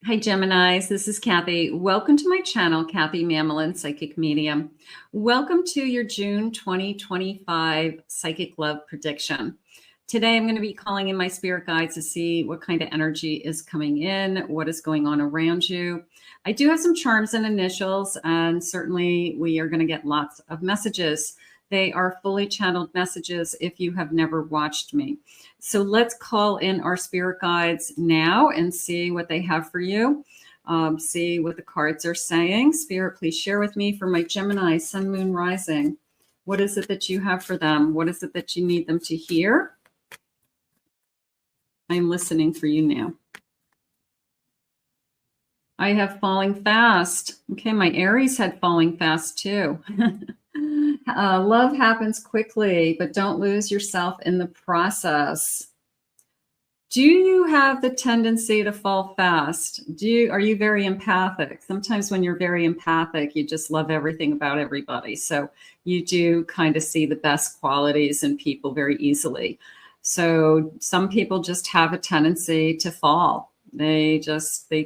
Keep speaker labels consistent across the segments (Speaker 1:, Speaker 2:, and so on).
Speaker 1: Hi, Geminis. This is Kathy. Welcome to my channel, Kathy Mamolen, Psychic Medium. Welcome to your June 2025 Psychic Love Prediction. Today, I'm going to be calling in my spirit guides to see what kind of energy is coming in, what is going on around you. I do have some charms and initials, and certainly we are going to get lots of messages. They are fully channeled messages if you have never watched me. So let's call in our spirit guides now and see what they have for you. See what the cards are saying. Spirit, please share with me for my Gemini, Sun, Moon, Rising. What is it that you have for them? What is it that you need them to hear? I'm listening for you now. I have falling fast. Okay, my Aries had falling fast too. Love happens quickly, but don't lose yourself in the process. Do you have the tendency to fall fast? Are you very empathic? Sometimes when you're very empathic, you just love everything about everybody. So you do kind of see the best qualities in people very easily. So some people just have a tendency to fall. They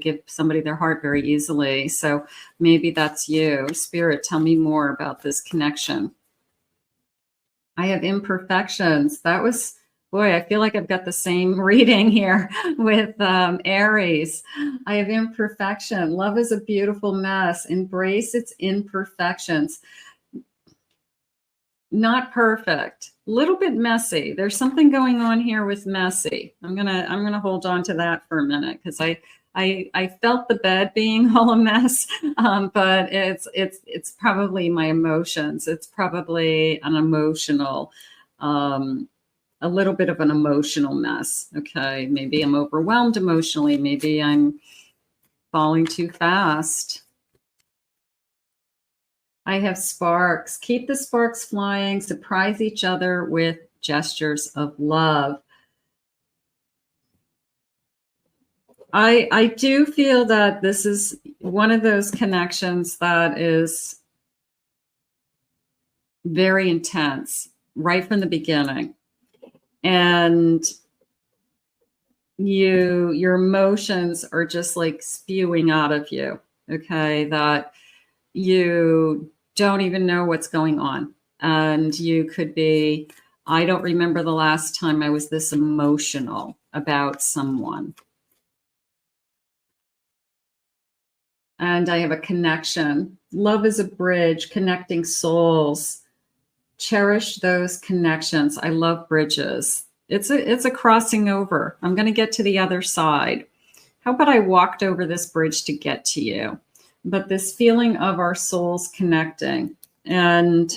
Speaker 1: give somebody their heart very easily. So maybe that's you. Spirit, tell me more about this connection. I have imperfections. That was, boy, I feel like I've got the same reading here with Aries. I have imperfection. Love is a beautiful mess. Embrace its imperfections. Not perfect, a little bit messy. There's something going on here with messy. I'm gonna hold on to that for a minute because I felt the bed being all a mess, but it's probably my emotions. It's probably an emotional, a little bit of an emotional mess. Okay, maybe I'm overwhelmed emotionally. Maybe I'm falling too fast. I have sparks. Keep the sparks flying. Surprise each other with gestures of love. I do feel that this is one of those connections that is very intense right from the beginning. And your emotions are just like spewing out of you. Okay, that you don't even know what's going on. And you could be, I don't remember the last time I was this emotional about someone. And I have a connection. Love is a bridge connecting souls. Cherish those connections. I love bridges. It's a crossing over. I'm going to get to the other side. How about I walked over this bridge to get to you? But this feeling of our souls connecting and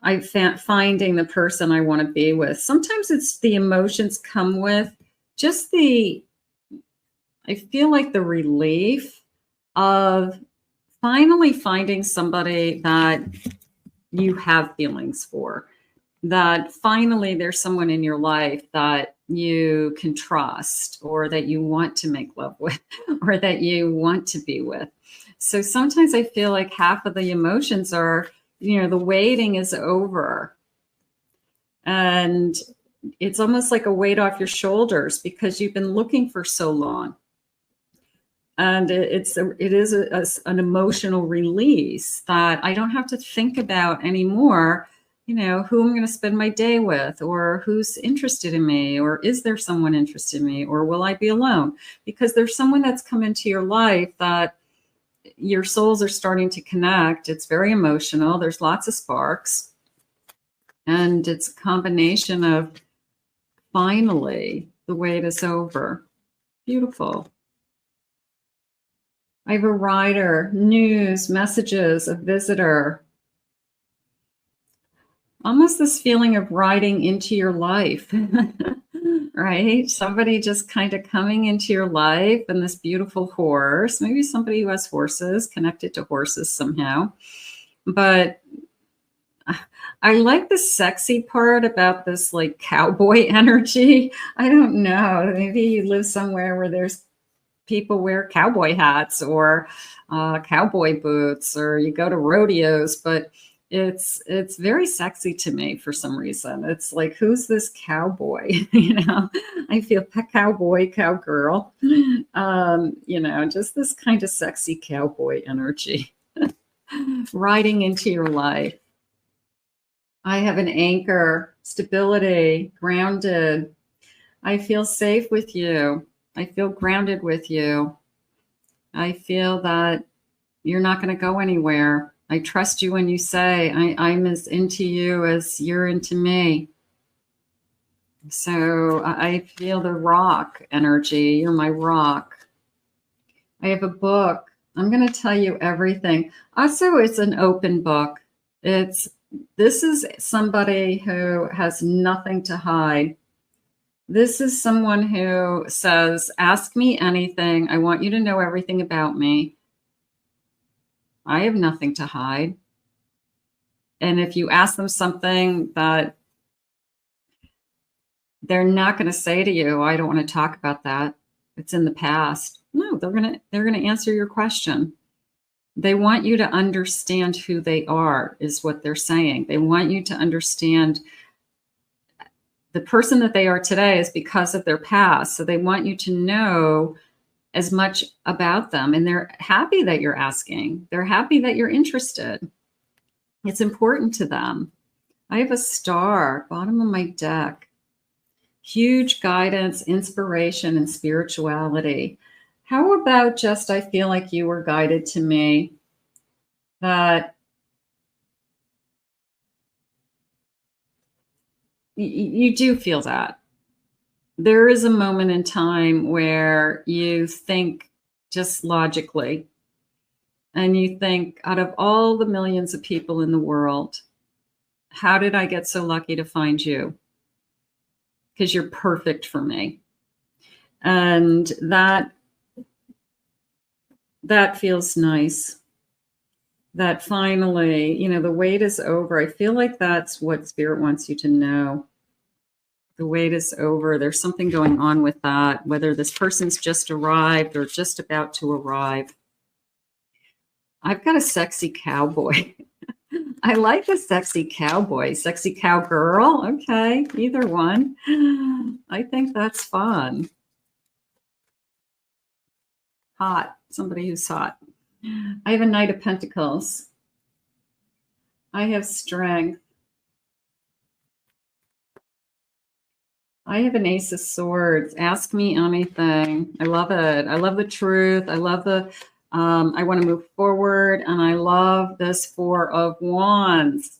Speaker 1: finding the person I want to be with. Sometimes it's the emotions come with just I feel like the relief of finally finding somebody that you have feelings for, that finally there's someone in your life that you can trust or that you want to make love with or that you want to be with. So sometimes I feel like half of the emotions are, the waiting is over. And it's almost like a weight off your shoulders because you've been looking for so long. And it is an emotional release that I don't have to think about anymore, who I'm going to spend my day with, or who's interested in me, or is there someone interested in me, or will I be alone? Because there's someone that's come into your life that your souls are starting to connect. It's very emotional. There's lots of sparks. And it's a combination of finally the wait is over. Beautiful. I have a rider, news, messages, a visitor. Almost this feeling of riding into your life, right? Somebody just kind of coming into your life and this beautiful horse, maybe somebody who has horses, connected to horses somehow. But I like the sexy part about this like cowboy energy. I don't know, maybe you live somewhere where there's people wear cowboy hats or cowboy boots, or you go to rodeos, but it's very sexy to me for some reason. It's like, who's this cowboy? You know, I feel cowboy, cowgirl, you know, just this kind of sexy cowboy energy riding into your life. I have an anchor, stability, grounded. I feel safe with you. I feel grounded with you. I feel that you're not going to go anywhere. I trust you when you say I'm as into you as you're into me. So I feel the rock energy. You're my rock. I have a book. I'm going to tell you everything. Also, it's an open book. This is somebody who has nothing to hide. This is someone who says, ask me anything. I want you to know everything about me. I have nothing to hide. And if you ask them something that they're not going to say to you, I don't want to talk about that, it's in the past. No, they're going to answer your question. They want you to understand who they are, is what they're saying. They want you to understand the person that they are today is because of their past. So they want you to know as much about them, and they're happy that you're asking. They're happy that you're interested. It's important to them. I have a star, bottom of my deck. Huge guidance, inspiration, and spirituality. How about just, I feel like you were guided to me that you do feel that. There is a moment in time where you think just logically, and you think, out of all the millions of people in the world, how did I get so lucky to find you? Because you're perfect for me. And that feels nice. That finally, you know, the wait is over. I feel like that's what Spirit wants you to know. The wait is over. There's something going on with that, whether this person's just arrived or just about to arrive. I've got a sexy cowboy. I like the sexy cowboy, sexy cowgirl. Okay, either one. I think that's fun. Hot, somebody who's hot. I have a Knight of Pentacles. I have strength. I have an Ace of Swords. Ask me anything. I love it. I love the truth. I love the, I want to move forward. And I love this Four of Wands.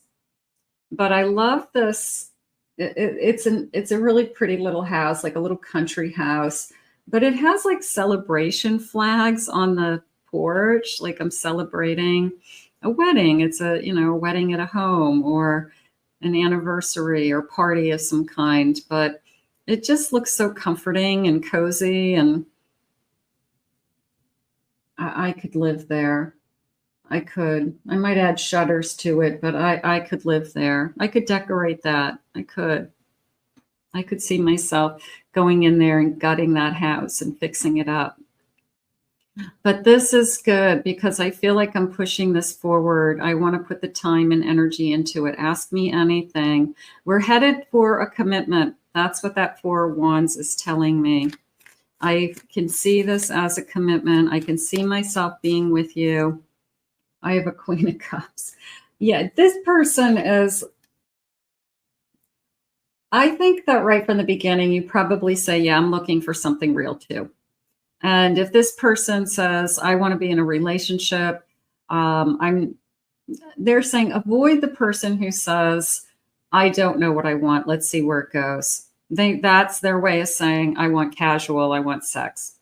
Speaker 1: But I love this. It's a really pretty little house, like a little country house. But it has like celebration flags on the porch. Like I'm celebrating a wedding. It's a, you know, a wedding at a home or an anniversary or party of some kind. But it just looks so comforting and cozy, and I could live there. I could. I might add shutters to it, but I could live there. I could decorate that. I could see myself going in there and gutting that house and fixing it up. But this is good because I feel like I'm pushing this forward. I want to put the time and energy into it. Ask me anything. We're headed for a commitment. That's what that Four of Wands is telling me. I can see this as a commitment. I can see myself being with you. I have a Queen of Cups. Yeah, this person is, I think that right from the beginning, you probably say, yeah, I'm looking for something real too. And if this person says, I want to be in a relationship, they're saying avoid the person who says, I don't know what I want. Let's see where it goes. That's their way of saying, I want casual, I want sex.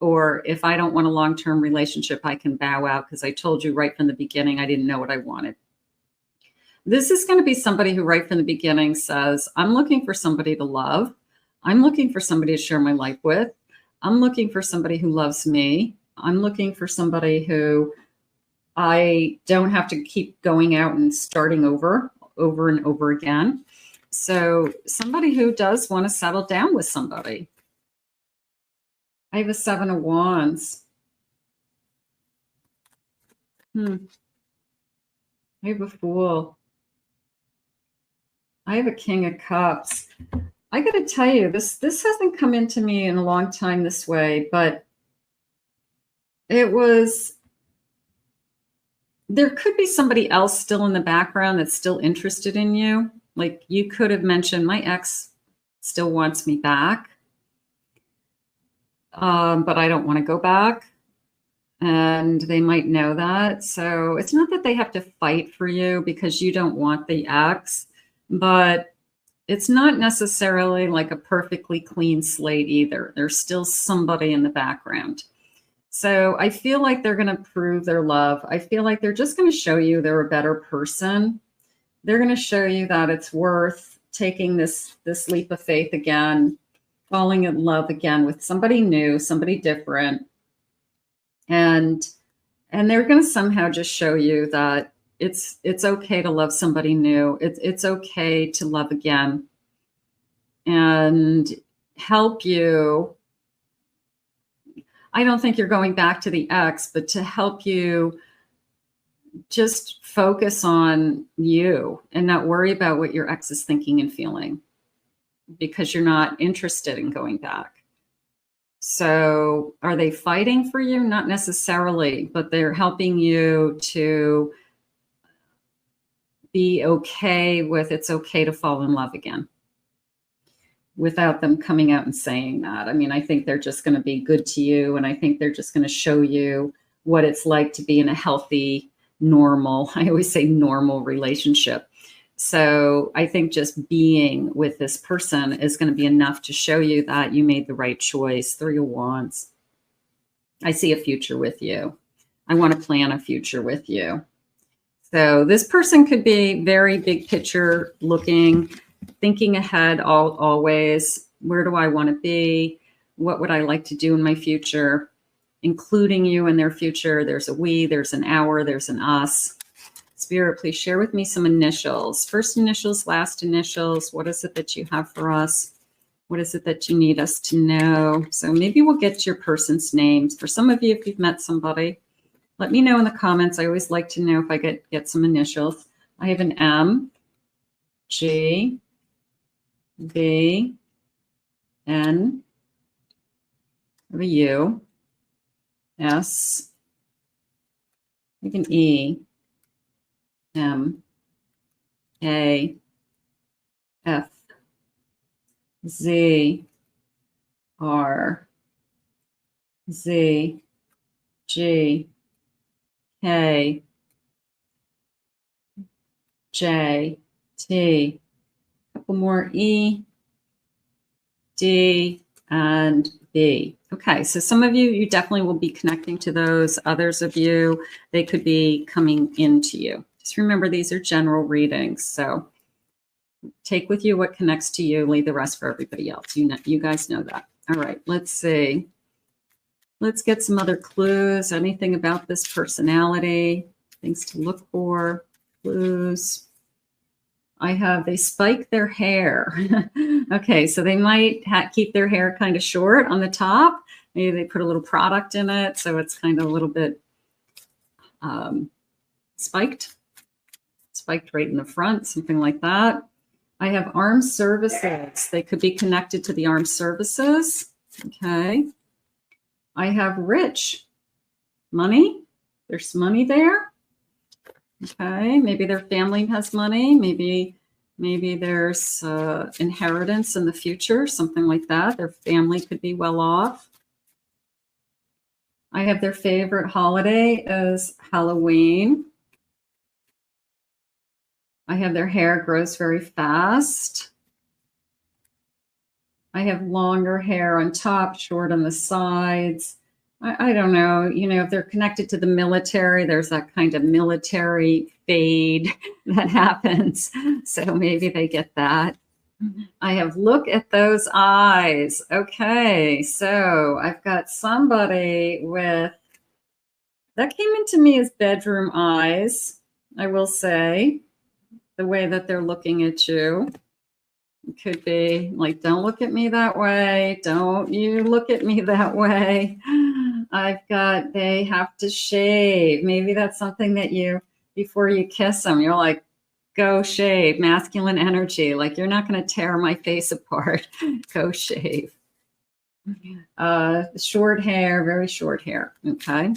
Speaker 1: Or if I don't want a long-term relationship, I can bow out because I told you right from the beginning, I didn't know what I wanted. This is going to be somebody who right from the beginning says, I'm looking for somebody to love. I'm looking for somebody to share my life with. I'm looking for somebody who loves me. I'm looking for somebody who I don't have to keep going out and starting over and over again. So somebody who does want to settle down with somebody. I have a Seven of Wands. I have a Fool. I have a King of Cups. I got to tell you, this hasn't come into me in a long time this way, but it was, there could be somebody else still in the background that's still interested in you. Like you could have mentioned, my ex still wants me back, but I don't want to go back. And they might know that. So it's not that they have to fight for you because you don't want the ex, but it's not necessarily like a perfectly clean slate either. There's still somebody in the background. So I feel like they're going to prove their love. I feel like they're just going to show you they're a better person. They're going to show you that it's worth taking this leap of faith again, falling in love again with somebody new, somebody different. And they're going to somehow just show you that it's okay to love somebody new. It's okay to love again and help you. I don't think you're going back to the ex, but to help you just focus on you and not worry about what your ex is thinking and feeling because you're not interested in going back. So are they fighting for you? Not necessarily, but they're helping you to be okay with it's okay to fall in love again without them coming out and saying that. I mean, I think they're just going to be good to you. And I think they're just going to show you what it's like to be in a healthy, normal, I always say normal relationship. So I think just being with this person is going to be enough to show you that you made the right choice. 3 of Wands. I see a future with you. I want to plan a future with you. So this person could be very big picture looking, thinking ahead always. Where do I want to be? What would I like to do in my future? Including you in their future. There's a we, there's an our, there's an us. Spirit, please share with me some initials. First initials, last initials. What is it that you have for us? What is it that you need us to know? So maybe we'll get to your person's names. For some of you, if you've met somebody, let me know in the comments. I always like to know if I get some initials. I have an M, G, B, N, I have a U, S, I have an E, M, A, F, Z, R, Z, G, K, J, T, a couple more E, D, and B. Okay, so some of you definitely will be connecting to those. Others of you, they could be coming into you. Just remember, these are general readings. So take with you what connects to you, leave the rest for everybody else. You guys know that. All right, let's see. Let's get some other clues. Anything about this personality, things to look for, clues. I have, they spike their hair. Okay, so they might keep their hair kind of short on the top. Maybe they put a little product in it, so it's kind of a little bit spiked right in the front, something like that. I have armed services. They could be connected to the armed services. Okay. I have rich. Money. There's money there. Okay. Maybe their family has money. Maybe there's inheritance in the future, something like that. Their family could be well off. I have their favorite holiday is Halloween. I have their hair grows very fast. I have longer hair on top, short on the sides. I don't know, if they're connected to the military, there's that kind of military fade that happens. So maybe they get that. I have, look at those eyes. Okay, so I've got somebody with, that came into me as bedroom eyes, I will say. The way that they're looking at you. It could be like, don't look at me that way. Don't you look at me that way. I've got, they have to shave. Maybe that's something that you, before you kiss them, you're like, Go shave. Masculine energy. Like, you're not going to tear my face apart. Go shave. Short hair, very short hair. Okay.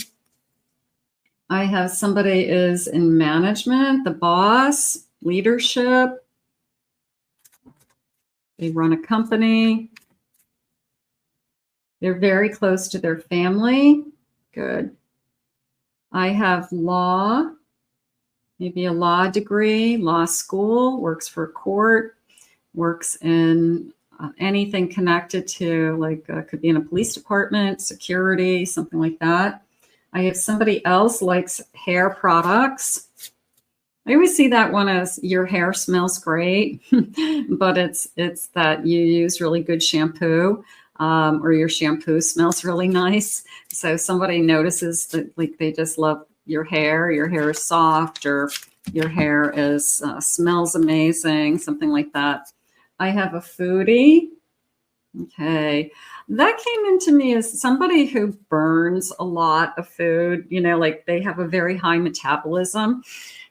Speaker 1: I have somebody is in management, the boss, leadership. They run a company. They're very close to their family. Good. I have law, maybe a law degree, law school, works for a court, works in anything connected to, like, could be in a police department, security, something like that. I have somebody else likes hair products. I always see that one as your hair smells great, but it's that you use really good shampoo, or your shampoo smells really nice. So somebody notices that, like, they just love your hair is soft, or your hair is smells amazing, something like that. I have a foodie. Okay. That came into me as somebody who burns a lot of food, you know, like they have a very high metabolism.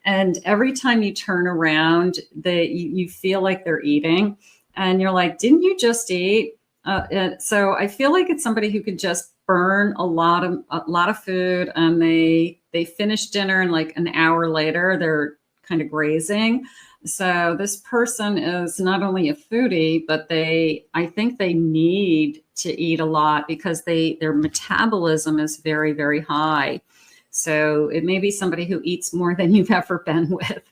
Speaker 1: And every time you turn around, you feel like they're eating. And you're like, didn't you just eat? So I feel like it's somebody who could just burn a lot of food, and they finish dinner, and like an hour later, they're kind of grazing. So this person is not only a foodie, but I think they need to eat a lot because their metabolism is very, very high. So it may be somebody who eats more than you've ever been with.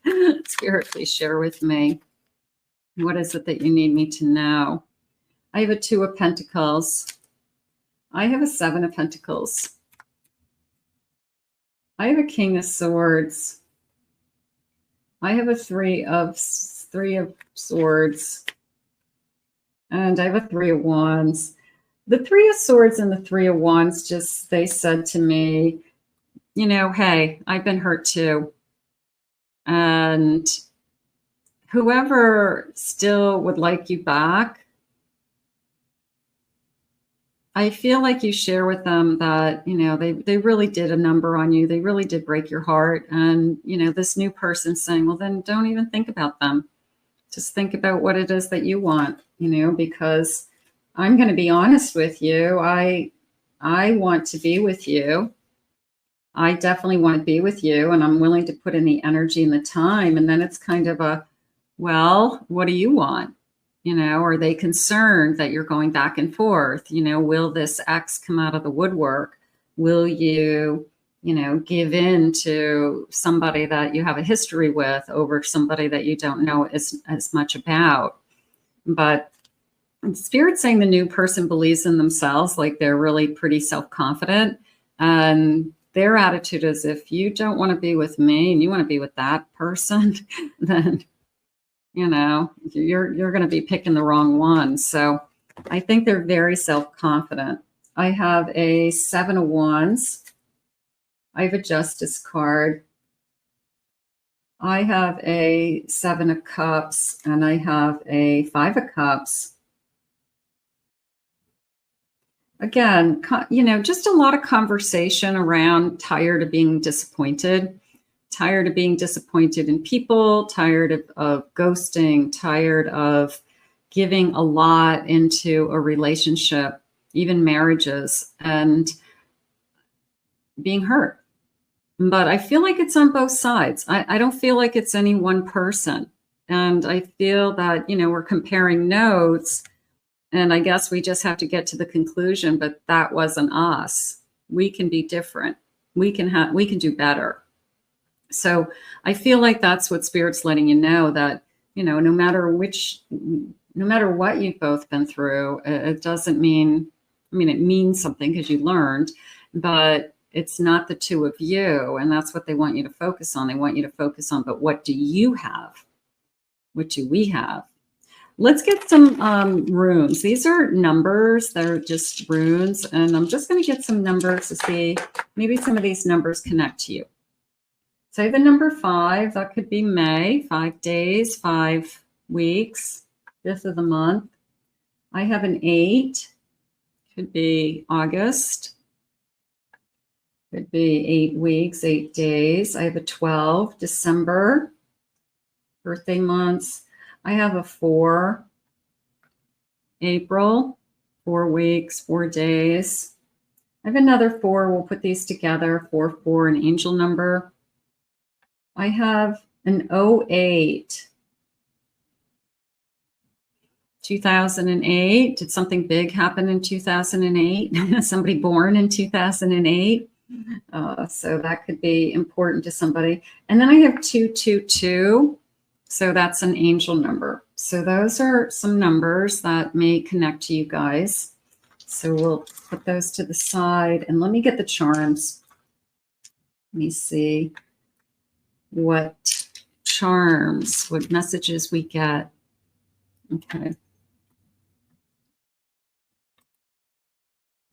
Speaker 1: Spirit, please share with me. What is it that you need me to know? I have a 2 of Pentacles. I have a 7 of Pentacles. I have a King of Swords. I have a 3 of Swords. And I have a 3 of Wands. The 3 of Swords and the 3 of Wands, they said to me, you know, hey, I've been hurt too. And whoever still would like you back, I feel like you share with them that, you know, they really did a number on you. They really did break your heart. And, you know, this new person saying, well, then don't even think about them. Just think about what it is that you want, you know, because I'm going to be honest with you. I want to be with you. I definitely want to be with you, and I'm willing to put in the energy and the time. And then it's kind of a, well, what do you want? You know, are they concerned that you're going back and forth? You know, will this X come out of the woodwork? Will you, you know, give in to somebody that you have a history with over somebody that you don't know as much about? But Spirit's saying the new person believes in themselves, like they're really pretty self-confident. And their attitude is, if you don't want to be with me and you want to be with that person, then, you know, you're going to be picking the wrong one. So I think they're very self-confident. I have a 7 of Wands. I have a Justice card. I have a 7 of Cups, and I have a 5 of Cups. Again, you know, just a lot of conversation around tired of being disappointed. Tired of being disappointed in people, tired of ghosting, tired of giving a lot into a relationship, even marriages, and being hurt. But I feel like it's on both sides. I don't feel like it's any one person. And I feel that, you know, we're comparing notes, and I guess we just have to get to the conclusion, but that wasn't us. We can be different. We can do better. So I feel like that's what Spirit's letting you know, that, you know, no matter what you've both been through, it doesn't mean, I mean, it means something because you learned, but it's not the two of you. And that's what they want you to focus on. They want you to focus on, but what do you have? What do we have? Let's get some runes. These are numbers. They're just runes. And I'm just going to get some numbers to see, maybe some of these numbers connect to you. Say the number 5, that could be May, 5 days, 5 weeks, 5th of the month. I have an 8, could be August, could be 8 weeks, 8 days. I have a 12, December, birthday months. I have a 4, April, 4 weeks, 4 days. I have another 4. We'll put these together. 4, 4, an angel number. I have an 08, 2008. Did something big happen in 2008? Somebody born in 2008. So that could be important to somebody. And then I have 222. So that's an angel number. So those are some numbers that may connect to you guys. So we'll put those to the side and let me get the charms. Let me see what charms, what messages we get. Okay.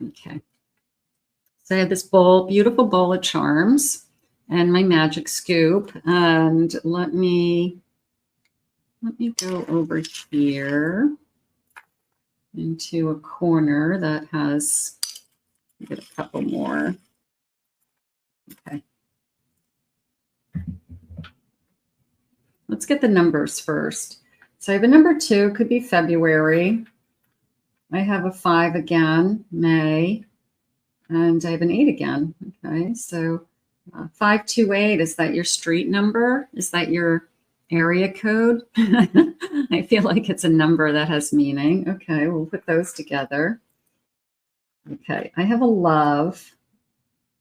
Speaker 1: Okay. So I have this bowl, beautiful bowl of charms and my magic scoop. And let me go over here into a corner that has, get a couple more. Okay. Let's get the numbers first. So I have a number 2, could be February. I have a 5 again, May, and I have an 8 again. Okay, so 528, is that your street number? Is that your area code? I feel like it's a number that has meaning. Okay, we'll put those together. Okay, I have a love.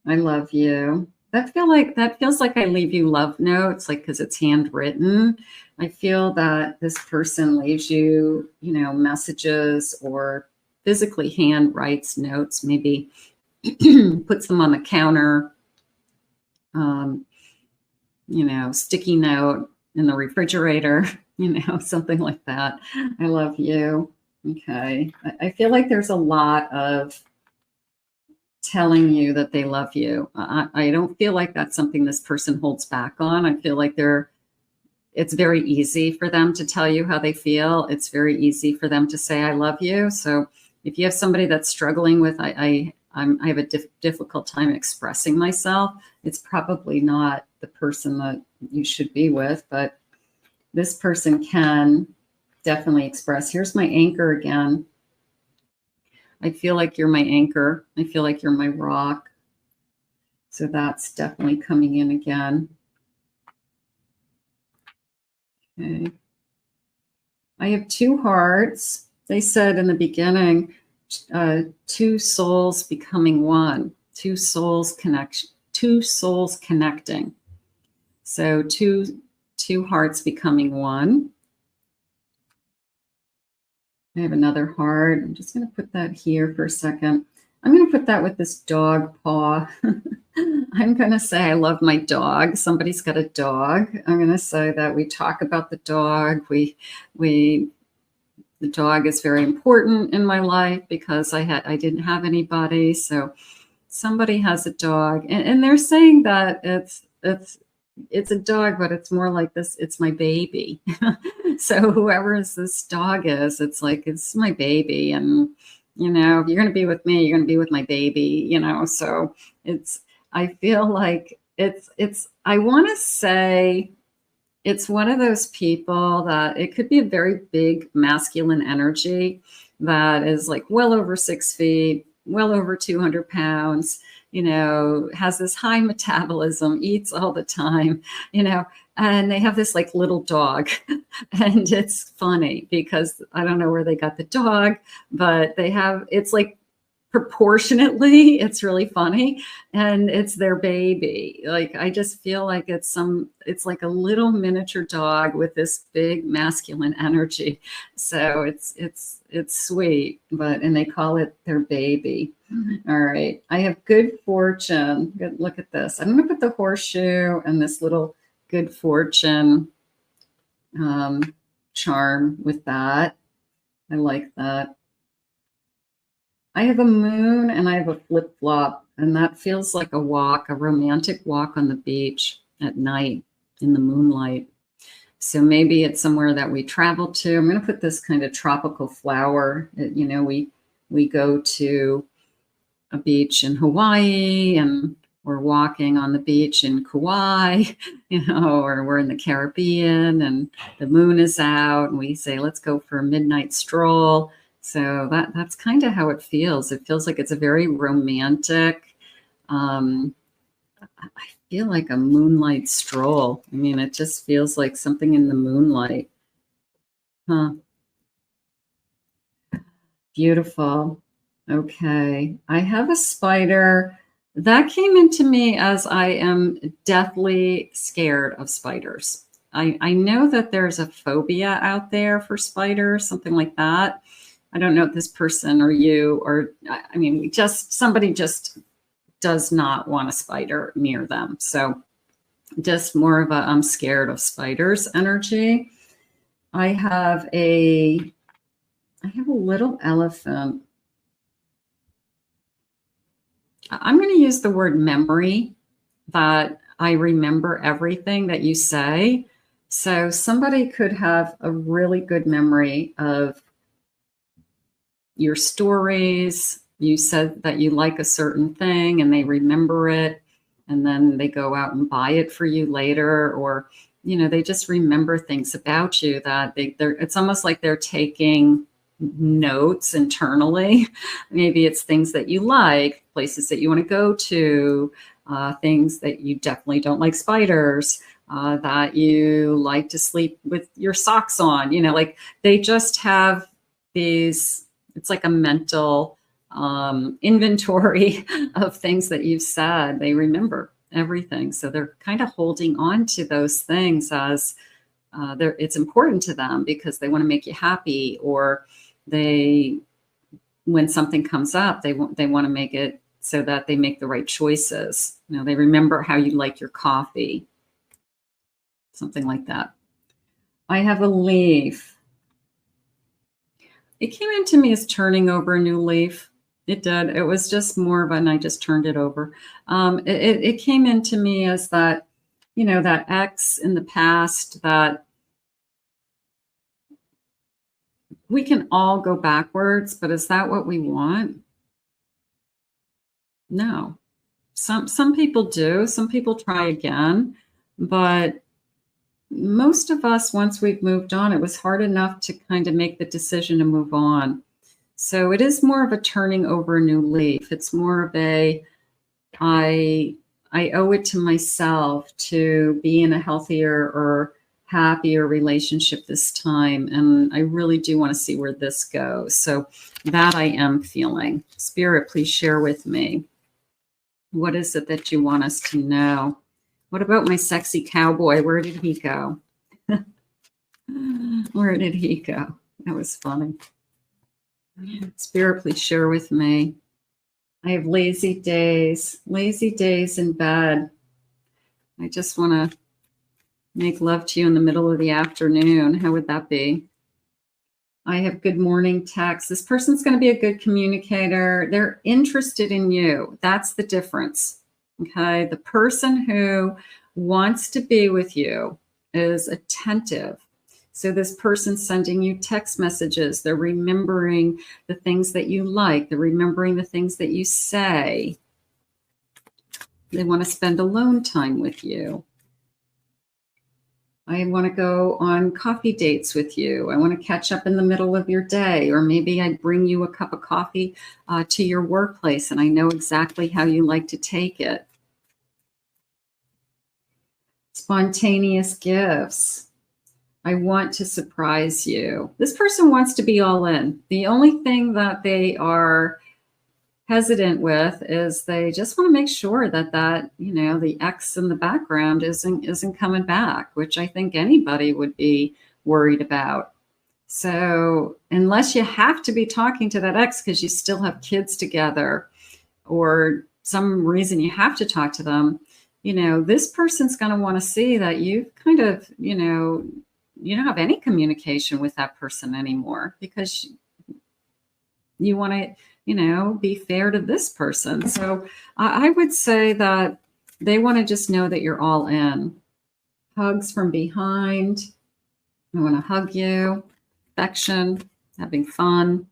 Speaker 1: I love you. That feels like I leave you love notes, like because it's handwritten. I feel that this person leaves you, messages or physically hand writes notes, maybe puts them on the counter, sticky note in the refrigerator, something like that. I love you. Okay. I feel like there's a lot of telling you that they love you. I don't feel like that's something this person holds back on. I feel like it's very easy for them to tell you how they feel. It's very easy for them to say, I love you. So if you have somebody that's struggling with, I have a difficult time expressing myself, it's probably not the person that you should be with, but this person can definitely express. Here's my anchor again. I feel like you're my anchor. I feel like you're my rock. So that's definitely coming in again. Okay. I have 2 hearts. They said in the beginning, 2 souls becoming one, 2 souls connection, 2 souls connecting. So two hearts becoming one. I have another heart. I'm just going to put that here for a second. I'm going to put that with this dog paw. I'm going to say I love my dog. Somebody's got a dog. I'm going to say that we talk about the dog. The dog is very important in my life because I didn't have anybody. So somebody has a dog, and they're saying that it's a dog, but it's more like this. It's my baby. So whoever this dog is, it's like, it's my baby. And, if you're going to be with me, you're going to be with my baby, so I feel like I want to say it's one of those people that it could be a very big masculine energy that is like well over 6 feet, well over 200 pounds, has this high metabolism, eats all the time, and they have this like little dog. And it's funny because I don't know where they got the dog, but it's like proportionately, it's really funny. And it's their baby. Like, I just feel like it's like a little miniature dog with this big masculine energy. So it's sweet, and they call it their baby. All right. I have good fortune. Good. Look at this. I'm going to put the horseshoe and this little good fortune charm with that. I like that. I have a moon and I have a flip-flop, and that feels like a walk, a romantic walk on the beach at night in the moonlight. So maybe it's somewhere that we travel to. I'm going to put this kind of tropical flower. We go to a beach in Hawaii, and we're walking on the beach in Kauai, or we're in the Caribbean and the moon is out and we say, let's go for a midnight stroll. So that's kind of how it feels. It feels like it's a very romantic, I feel like a moonlight stroll. I mean, it just feels like something in the moonlight. Huh. Beautiful. Okay. I have a spider that came into me as I am deathly scared of spiders. I know that there's a phobia out there for spiders, something like that. I don't know if this person or you, or I mean, somebody just does not want a spider near them. So just more of a I'm scared of spiders energy. I have a little elephant. I'm going to use the word memory, that I remember everything that you say. So somebody could have a really good memory of your stories. You said that you like a certain thing and they remember it, and then they go out and buy it for you later, or they just remember things about you that it's almost like they're taking notes internally. Maybe it's things that you like, places that you want to go to, things that you definitely don't like spiders, that you like to sleep with your socks on, like they just have these, it's like a mental inventory of things that you've said. They remember everything. So they're kind of holding on to those things as it's important to them because they want to make you happy, or when something comes up, they want to make it so that they make the right choices. They remember how you like your coffee, something like that. I have a leaf. It came into me as turning over a new leaf. It did. It was just more of I just turned it over. It came into me as that, that ex in the past, that we can all go backwards, but is that what we want? No. Some people do. Some people try again, but most of us, once we've moved on, it was hard enough to kind of make the decision to move on. So it is more of a turning over a new leaf. It's more of I owe it to myself to be in a healthier or happier relationship this time. And I really do want to see where this goes. So that I am feeling. Spirit, please share with me. What is it that you want us to know? What about my sexy cowboy? Where did he go? Where did he go? That was funny. Spirit, please share with me. I have lazy days in bed. I just want to make love to you in the middle of the afternoon. How would that be? I have good morning text. This person's going to be a good communicator. They're interested in you. That's the difference. Okay. The person who wants to be with you is attentive. So this person's sending you text messages. They're remembering the things that you like. They're remembering the things that you say. They want to spend alone time with you. I want to go on coffee dates with you. I want to catch up in the middle of your day, or maybe I'd bring you a cup of coffee to your workplace, and I know exactly how you like to take it. Spontaneous gifts. I want to surprise you. This person wants to be all in. The only thing that they are hesitant with is they just want to make sure that the ex in the background isn't coming back, which I think anybody would be worried about. So unless you have to be talking to that ex because you still have kids together, or some reason you have to talk to them, this person's going to want to see that you've kind of, you don't have any communication with that person anymore, because you want to, be fair to this person. So I would say that they want to just know that you're all in. Hugs from behind. I want to hug you. Affection, having fun.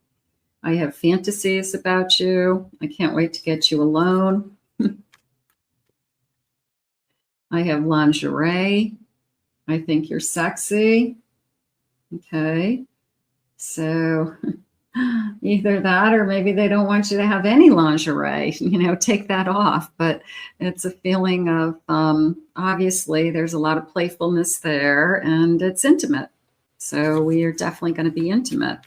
Speaker 1: I have fantasies about you. I can't wait to get you alone. I have lingerie. I think you're sexy. Okay. So either that or maybe they don't want you to have any lingerie, take that off. But it's a feeling of, obviously, there's a lot of playfulness there and it's intimate. So we are definitely going to be intimate.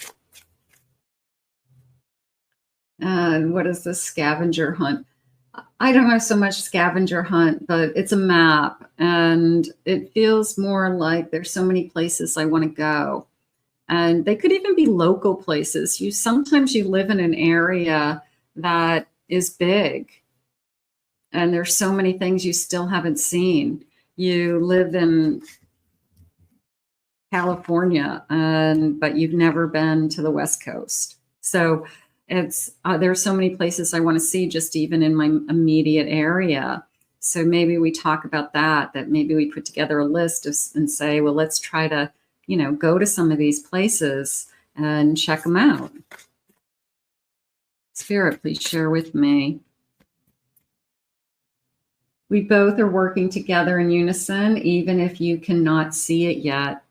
Speaker 1: What is this scavenger hunt? I don't have so much scavenger hunt, but it's a map and it feels more like there's so many places I want to go. And they could even be local places. Sometimes you live in an area that is big and there's so many things you still haven't seen. You live in California, but you've never been to the West Coast. So there's so many places I want to see just even in my immediate area. So maybe we talk about that maybe we put together a list and say, well, let's try to, go to some of these places and check them out. Spirit, please share with me. We both are working together in unison, even if you cannot see it yet.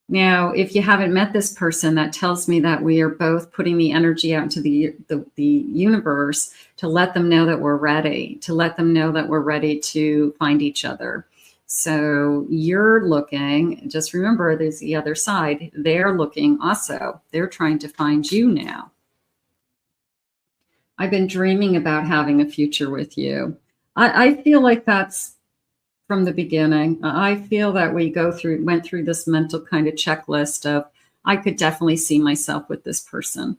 Speaker 1: Now, if you haven't met this person, that tells me that we are both putting the energy out into the universe to let them know that we're ready, to let them know that we're ready to find each other. So you're looking, just remember, there's the other side. They're looking also. They're trying to find you now. I've been dreaming about having a future with you. I feel like that's from the beginning. I feel that we went through this mental kind of checklist of, I could definitely see myself with this person.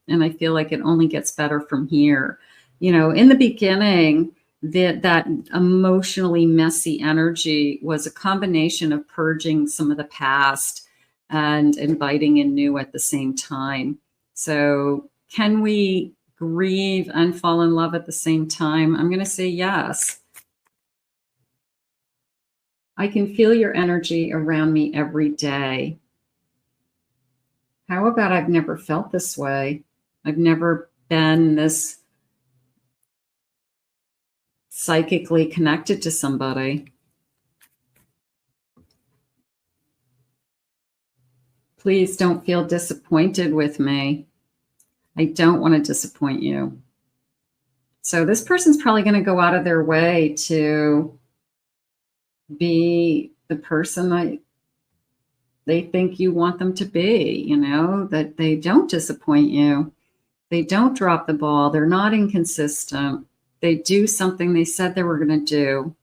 Speaker 1: And I feel like it only gets better from here. In the beginning, that emotionally messy energy was a combination of purging some of the past and inviting in new at the same time. So can we grieve and fall in love at the same time? I'm going to say yes. I can feel your energy around me every day. How about I've never felt this way? I've never been this psychically connected to somebody. Please don't feel disappointed with me. I don't want to disappoint you. So this person's probably going to go out of their way to be the person they think you want them to be, that they don't disappoint you. They don't drop the ball. They're not inconsistent. They do something they said they were going to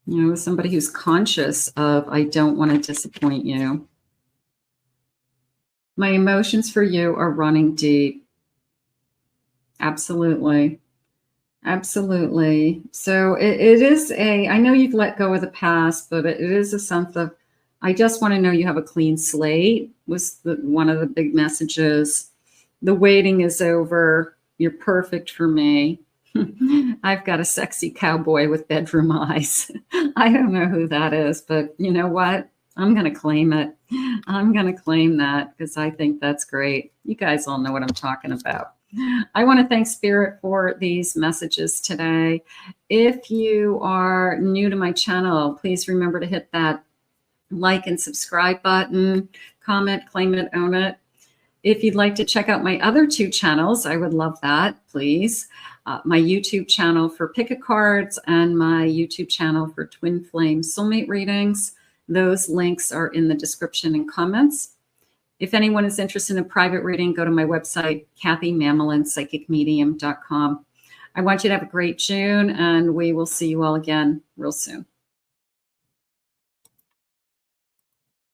Speaker 1: do. Somebody who's conscious of, I don't want to disappoint you. My emotions for you are running deep. Absolutely. Absolutely. So it is I know you've let go of the past, but it is a sense of, I just want to know you have a clean slate was one of the big messages. The waiting is over. You're perfect for me. I've got a sexy cowboy with bedroom eyes. I don't know who that is, but you know what? I'm going to claim it. I'm going to claim that because I think that's great. You guys all know what I'm talking about. I want to thank Spirit for these messages today. If you are new to my channel, please remember to hit that like and subscribe button, comment, claim it, own it. If you'd like to check out my other two channels, I would love that, please. My YouTube channel for pick-a-cards and my YouTube channel for Twin Flame Soulmate readings. Those links are in the description and comments. If anyone is interested in a private reading, go to my website, KathyMamolen, psychicmedium.com. I want you to have a great June, and we will see you all again real soon.